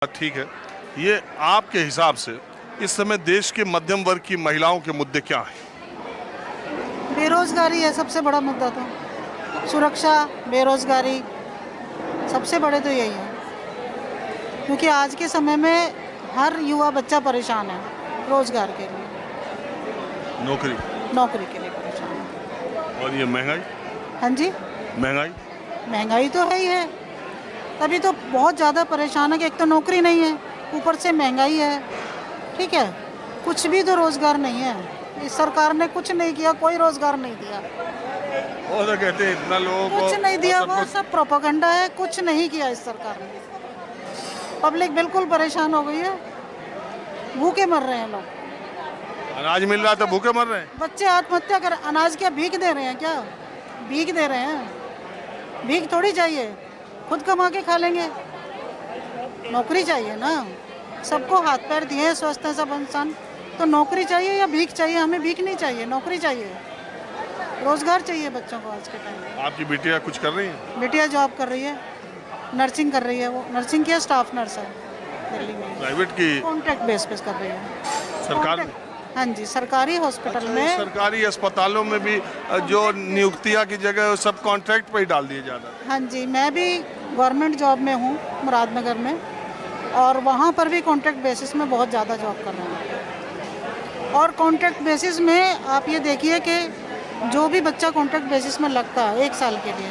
बात ठीक है। ये आपके हिसाब से इस समय देश के मध्यम वर्ग की महिलाओं के मुद्दे क्या हैं? बेरोजगारी है सबसे बड़ा मुद्दा, तो सुरक्षा, बेरोजगारी सबसे बड़े तो यही है, क्योंकि आज के समय में हर युवा बच्चा परेशान है रोजगार के लिए, नौकरी के लिए परेशान है। और ये महंगाई, हाँ जी, महंगाई तो है ही है, तभी तो बहुत ज़्यादा परेशान है कि एक तो नौकरी नहीं है, ऊपर से महंगाई है। ठीक है, कुछ भी तो रोजगार नहीं है, इस सरकार ने कुछ नहीं किया, कोई रोजगार नहीं दिया। वो तो कहते हैं इतना लोगों को कुछ नहीं दिया, वो सब प्रोपेगेंडा है, कुछ नहीं किया इस सरकार ने। पब्लिक बिल्कुल परेशान हो गई है, भूखे मर रहे हैं लोग। अनाज मिल रहा है तो भूखे मर रहे हैं। बच्चे आत्महत्या कर, अनाज क्या भीख दे रहे हैं? क्या भीख दे रहे हैं? भीख थोड़ी चाहिए, खुद कमा के खा लेंगे। नौकरी चाहिए ना, सबको हाथ पैर दिए हैं, स्वस्थ है सब इंसान, तो नौकरी चाहिए या भीख चाहिए? हमें भीख नहीं चाहिए, नौकरी चाहिए, रोजगार चाहिए बच्चों को आज के टाइम में। आपकी बेटियां कुछ कर रही हैं? बेटियां जॉब कर रही है, नर्सिंग कर रही है, वो नर्सिंग की स्टाफ नर्स है दिल्ली में, प्राइवेट की, कॉन्ट्रैक्ट बेस पे कर रही है सरकार में? हाँ जी, सरकारी हॉस्पिटल में। सरकारी अस्पतालों में भी जो नियुक्तियां की जगह है, सब कॉन्ट्रैक्ट पे ही डाल दिए जाता है। हाँ जी, मैं भी गवर्नमेंट जॉब में हूँ मुरादनगर में, और वहाँ पर भी कॉन्ट्रैक्ट बेसिस में बहुत ज़्यादा जॉब कर रहे हैं। और कॉन्ट्रैक्ट बेसिस में आप ये देखिए कि जो भी बच्चा कॉन्ट्रैक्ट बेसिस में लगता है 1 साल के लिए,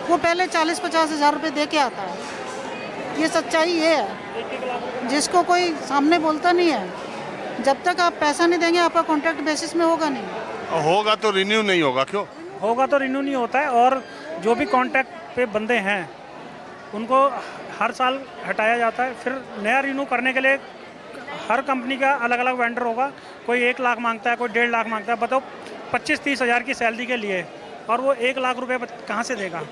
वो पहले 40-50 हज़ार रुपये दे के आता है। ये सच्चाई ये है, जिसको कोई सामने बोलता नहीं है। जब तक आप पैसा नहीं देंगे, आपका कॉन्ट्रैक्ट बेसिस में होगा नहीं। होगा तो रिन्यू नहीं होगा, क्यों होगा? तो रिन्यू नहीं होता है, और जो भी कॉन्ट्रैक्ट पे बंदे हैं उनको हर साल हटाया जाता है। फिर नया रिन्यू करने के लिए हर कंपनी का अलग अलग वेंडर होगा, कोई 1 लाख मांगता है, कोई 1.5 लाख मांगता है। बताओ 25-30 हज़ार की सैलरी के लिए, और वो 1 लाख रुपये कहाँ से देगा?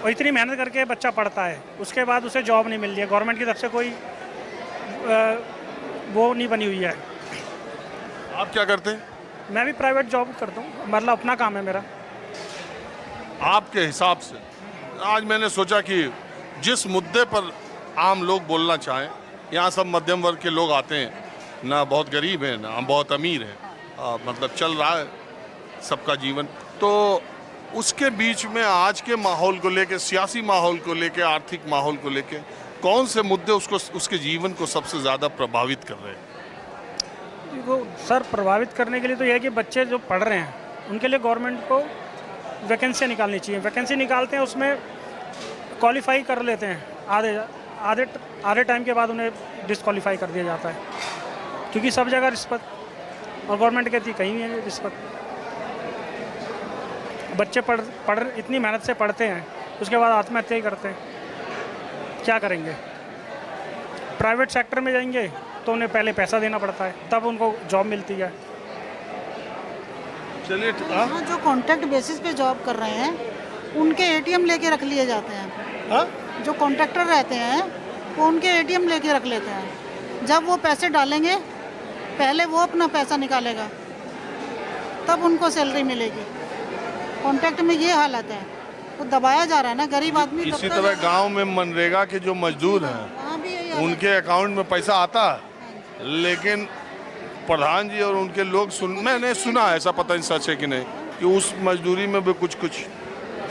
और इतनी मेहनत करके बच्चा पढ़ता है, उसके बाद उसे जॉब नहीं मिल रही है, गवर्नमेंट की तरफ से कोई वो नहीं बनी हुई है। आप क्या करते हैं? मैं भी प्राइवेट जॉब करता हूँ, मतलब अपना काम है मेरा। आपके हिसाब से आज मैंने सोचा कि जिस मुद्दे पर आम लोग बोलना चाहें, यहाँ सब मध्यम वर्ग के लोग आते हैं, ना बहुत गरीब हैं ना बहुत अमीर हैं, मतलब चल रहा है सबका जीवन। तो उसके बीच में आज के माहौल को लेके, सियासी माहौल को लेके, आर्थिक माहौल को लेके कौन से मुद्दे उसके जीवन को सबसे ज़्यादा प्रभावित कर रहे हैं? देखो सर, प्रभावित करने के लिए तो यह है कि बच्चे जो पढ़ रहे हैं उनके लिए गवर्नमेंट को वैकेंसी निकालनी चाहिए। वैकेंसी निकालते हैं, उसमें क्वालिफाई कर लेते हैं, आधे टाइम के बाद उन्हें डिसक्वालीफाई कर दिया जाता है, क्योंकि सब जगह रिश्वत, और गवर्नमेंट कहती है कहीं नहीं है रिश्वत। बच्चे पढ़ इतनी मेहनत से पढ़ते हैं, उसके बाद आत्महत्या ही करते हैं, क्या करेंगे? प्राइवेट सेक्टर में जाएंगे तो उन्हें पहले पैसा देना पड़ता है, तब उनको जॉब मिलती है। चलिए, हाँ, जो कॉन्ट्रैक्ट बेसिस पे जॉब कर रहे हैं उनके एटीएम लेके रख लिए जाते हैं। हाँ? जो कॉन्ट्रैक्टर रहते हैं वो उनके एटीएम लेके रख लेते हैं। जब वो पैसे डालेंगे, पहले वो अपना पैसा निकालेगा, तब उनको सैलरी मिलेगी। कॉन्ट्रैक्ट में ये हालत है, तो दबाया जा रहा है ना गरीब आदमी। इसी तरह गांव में मनरेगा के जो मजदूर हैं उनके अकाउंट में पैसा आता है, लेकिन प्रधान जी और उनके लोग मैंने सुना, ऐसा पता नहीं सच है कि नहीं, कि उस मजदूरी में भी कुछ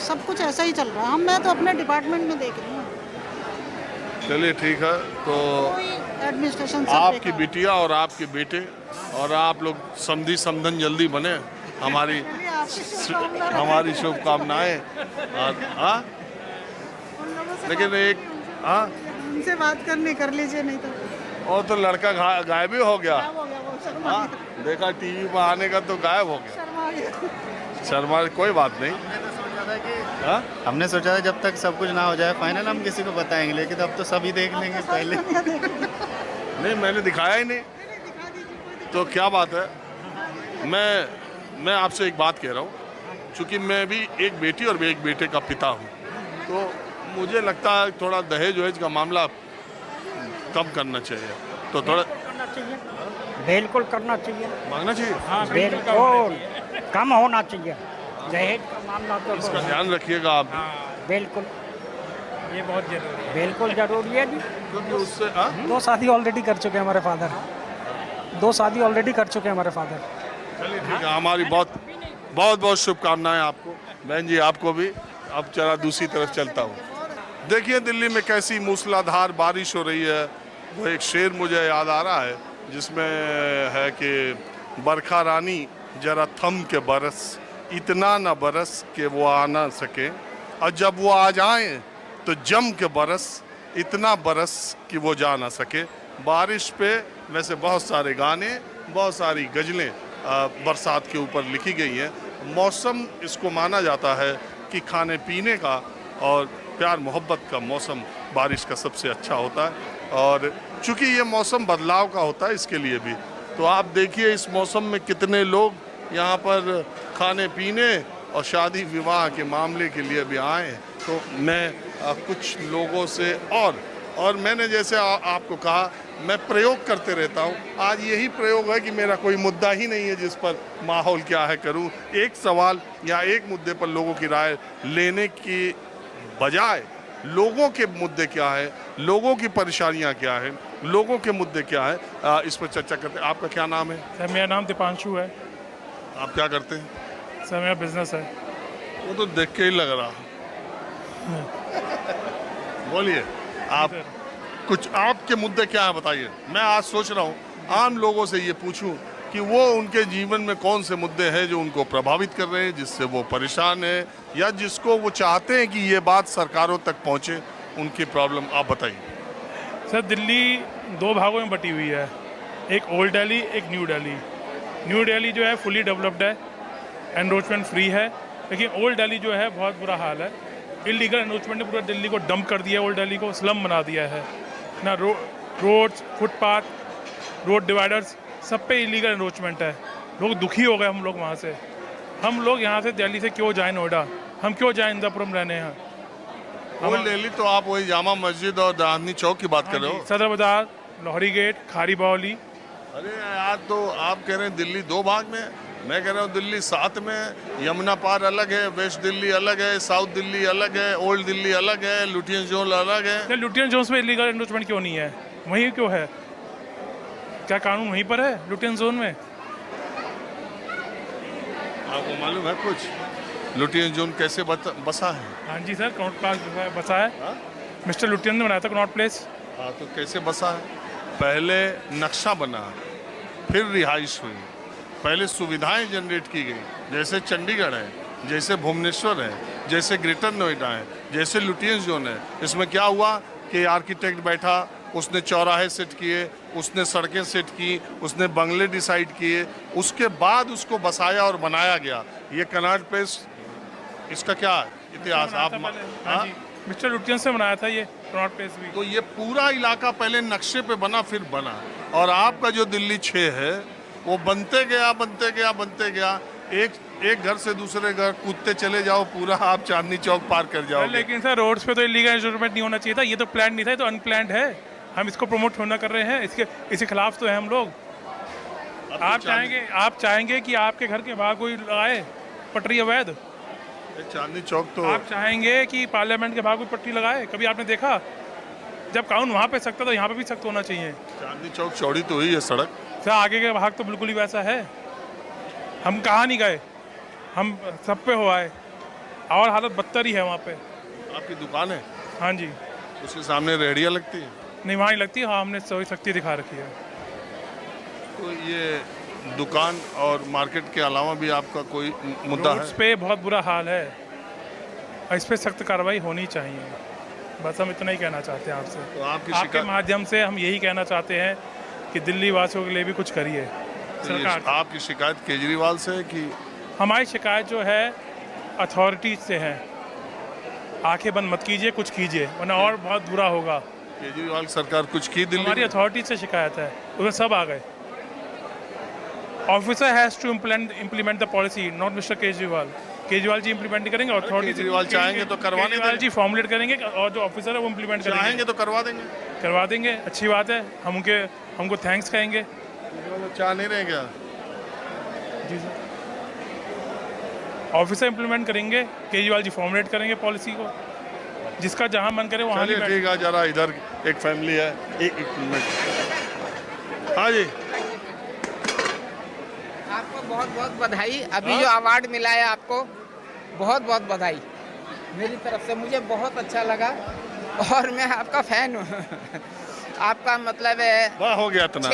सब कुछ ऐसा ही चल रहा है। मैं तो अपने डिपार्टमेंट में देख रही हूँ। चलिए ठीक है, तो एडमिनिस्ट्रेशन आपकी बिटिया और आपके बेटे और आप लोग समधी समधन जल्दी बने, हमारी शुभकामनाएं। हाँ, लेकिन एक उनसे बात कर लीजिए, नहीं तो और तो लड़का गायब ही हो गया। हाँ, देखा टीवी पर आने का तो गायब हो गया। शर्मा, कोई बात नहीं। हमने सोचा था जब तक सब कुछ ना हो जाए फाइनल हम किसी को बताएंगे, लेकिन अब तो सभी देख लेंगे पहले। नहीं, मैंने दिखाया ही नहीं, तो क्या बात है। मैं आपसे एक बात कह रहा हूँ, चूँकि मैं भी एक बेटी और एक बेटे का पिता हूँ, तो मुझे लगता है थोड़ा दहेज वहेज का मामला कम करना चाहिए। तो थोड़ा बिल्कुल करना चाहिए, मांगना चाहिए। हाँ बिल्कुल कम होना चाहिए दहेज का मामला, तो इसका ध्यान रखिएगा आप। बिल्कुल। ये बहुत जरूरी है। बिल्कुल जरूरी है जी। क्योंकि उससे हाँ? 2 शादी ऑलरेडी कर चुके हैं हमारे फादर, 2 शादी ऑलरेडी कर चुके हैं हमारे फादर। चलिए ठीक है, हमारी बहुत बहुत बहुत शुभकामनाएं आपको बहन जी, आपको भी। अब चला दूसरी तरफ चलता हूँ। देखिए दिल्ली में कैसी मूसलाधार बारिश हो रही है। वो एक शेर मुझे याद आ रहा है जिसमें है कि बरखा रानी जरा थम के बरस, इतना न बरस कि वो आ ना सके, और जब वो आ जाए तो जम के बरस, इतना बरस कि वो जा ना सके। बारिश पे वैसे बहुत सारे गाने, बहुत सारी गज़लें बरसात के ऊपर लिखी गई हैं। मौसम इसको माना जाता है कि खाने पीने का और प्यार मोहब्बत का मौसम बारिश का सबसे अच्छा होता है। और चूँकि ये मौसम बदलाव का होता है इसके लिए भी, तो आप देखिए इस मौसम में कितने लोग यहाँ पर खाने पीने और शादी विवाह के मामले के लिए भी आए। तो मैं कुछ लोगों से और मैंने जैसे आपको कहा, मैं प्रयोग करते रहता हूँ। आज यही प्रयोग है कि मेरा कोई मुद्दा ही नहीं है जिस पर माहौल क्या है करूँ। एक सवाल या एक मुद्दे पर लोगों की राय लेने की बजाय लोगों के मुद्दे क्या है, लोगों की परेशानियाँ क्या है, लोगों के मुद्दे क्या है, इस पर चर्चा करते हैं। आपका क्या नाम है? सर मेरा नाम दीपांशु है। आप क्या करते हैं? सर मेरा बिजनेस है। वो तो देख के ही लग रहा। बोलिए आप, कुछ आपके मुद्दे क्या है बताइए। मैं आज सोच रहा हूँ आम लोगों से ये पूछूं कि वो उनके जीवन में कौन से मुद्दे हैं जो उनको प्रभावित कर रहे हैं, जिससे वो परेशान है, या जिसको वो चाहते हैं कि ये बात सरकारों तक पहुँचे, उनकी प्रॉब्लम आप बताइए। सर दिल्ली 2 भागों में बटी हुई है, एक ओल्ड दिल्ली, एक न्यू दिल्ली। न्यू दिल्ली जो है फुली डेवलप्ड है, एनरोचमेंट फ्री है, लेकिन ओल्ड दिल्ली जो है बहुत बुरा हाल है। इलीगल एनरोचमेंट ने पूरा दिल्ली को डंप कर दिया है, ओल्ड दिल्ली को स्लम बना दिया है ना। रोड्स, फुटपाथ, रोड डिवाइडर्स, सब पे इलीगल एनरोचमेंट है। लोग दुखी हो गए हम लोग वहाँ से। हम लोग यहाँ से दिल्ली से क्यों जाएं नोएडा, हम क्यों जाएं इंद्रपुरम रहने हैं। ओल्ड दिल्ली तो आप वही जामा मस्जिद और चांदनी चौक की बात कर रहे हो। सदर बाजार, लोहरी गेट, खारी बावली। अरे यार, तो आप कह रहे हैं दिल्ली 2 भाग में, मैं कह रहा हूँ दिल्ली 7 में। यमुना पार अलग है, वेस्ट दिल्ली अलग है, साउथ दिल्ली अलग है, ओल्ड दिल्ली अलग है, लुटियन जोन अलग है। लुटियन जोन में इलीगल एनरोचमेंट क्यों नहीं है? वहीं क्यों है? क्या कानून वहीं पर है लुटियन जोन में? आपको मालूम है कुछ लुटियन जोन कैसे बसा है? हाँ जी सर, कनॉट प्लेस बसा है। मिस्टर लुटियन ने बनाया था कनॉट प्लेस। हाँ, तो कैसे बसा है? पहले नक्शा बना, फिर रिहाइश हुई, पहले सुविधाएं जनरेट की गई, जैसे चंडीगढ़ है, जैसे भुवनेश्वर है, जैसे ग्रेटर नोएडा है, जैसे लुटियन जोन है। इसमें क्या हुआ कि आर्किटेक्ट बैठा, उसने चौराहे सेट किए, उसने सड़कें सेट की, उसने बंगले डिसाइड किए, उसके बाद उसको बसाया और बनाया गया। ये कनॉट प्लेस, इसका क्या इतिहास आप हाँ जी, मिस्टर लुटियन से बनाया था ये कनॉट प्लेस भी। तो ये पूरा इलाका पहले नक्शे पे बना, फिर बना। और आपका जो दिल्ली 6 है वो बनते गया। एक घर से दूसरे घर कूदते चले जाओ, पूरा आप चांदनी चौक पार कर जाओ। लेकिन सर रोड्स पे तो इलीगल एनरोचमेंट नहीं होना चाहिए था। ये तो प्लान नहीं था, ये तो अनप्लान्ड है। हम इसको प्रमोट होना कर रहे हैं, इसके खिलाफ तो है हम लोग। आप चाहेंगे कि आपके घर के बाहर कोई लगाए पटरी अवैध? चांदनी चौक तो आप चाहेंगे कि पार्लियामेंट के बाहर कोई पट्टी लगाए? कभी आपने देखा? जब कानून वहाँ पे सख्त है तो यहाँ पे भी सख्त होना चाहिए। चांदनी चौक चौड़ी तो हुई है सड़क, सर आगे के भाग तो बिल्कुल ही वैसा है। हम कहाँ नहीं गए, हम सब पे हो आए, और हालत बदतर ही है वहाँ पे। आपकी दुकान है? हाँ जी। उसके सामने रेहड़ियाँ लगती है? नहीं वहाँ ही लगती है। हाँ, हमने सही सख्ती दिखा रखी है। तो ये दुकान और मार्केट के अलावा भी आपका कोई मुद्दा है? रोड्स पे बहुत बुरा हाल है, इस पे सख्त कार्रवाई होनी चाहिए। बस हम इतना ही कहना चाहते हैं आपसे। तो आपके माध्यम से हम यही कहना चाहते हैं कि दिल्ली वासियों के लिए भी कुछ करिए सरकार। आपकी शिकायत केजरीवाल से है कि? हमारी शिकायत जो है अथॉरिटीज से है। आंखें बंद मत कीजिए, कुछ कीजिए, वरना और बहुत बुरा होगा। केजरीवाल सरकार कुछ की दिल्ली हमारी में? अथॉरिटीज से शिकायत है, उसमें सब आ गए। Officer has to implement the policy, not mister Kejriwal. Kejriwal ji implement करेंगे, अथॉरिटीज केजरीवाल चाहेंगे तो करवाने केजरीवाल जी फॉर्मुलेट करेंगे और जो ऑफिसर है वो इम्प्लीमेंट करेंगे। चाहेंगे तो करवा देंगे। अच्छी बात है, हमको थैंक्स कहेंगे। चाह नहीं रहे क्या? जी सर, ऑफिसर इम्प्लीमेंट करेंगे, केजरीवाल जी फॉर्मुलेट करेंगे पॉलिसी को। जिसका जहाँ मन करे वहाँ चलिए नहीं ठीक है, जरा इधर एक फैमिली है, एक मिनट। हाँ जी, आपको बहुत बहुत बधाई। अभी जो अवार्ड मिला है आपको, बहुत बहुत बधाई मेरी तरफ से। मुझे बहुत अच्छा लगा और मैं आपका फैन हूँ। आपका मतलब है वाह, हो गया इतना।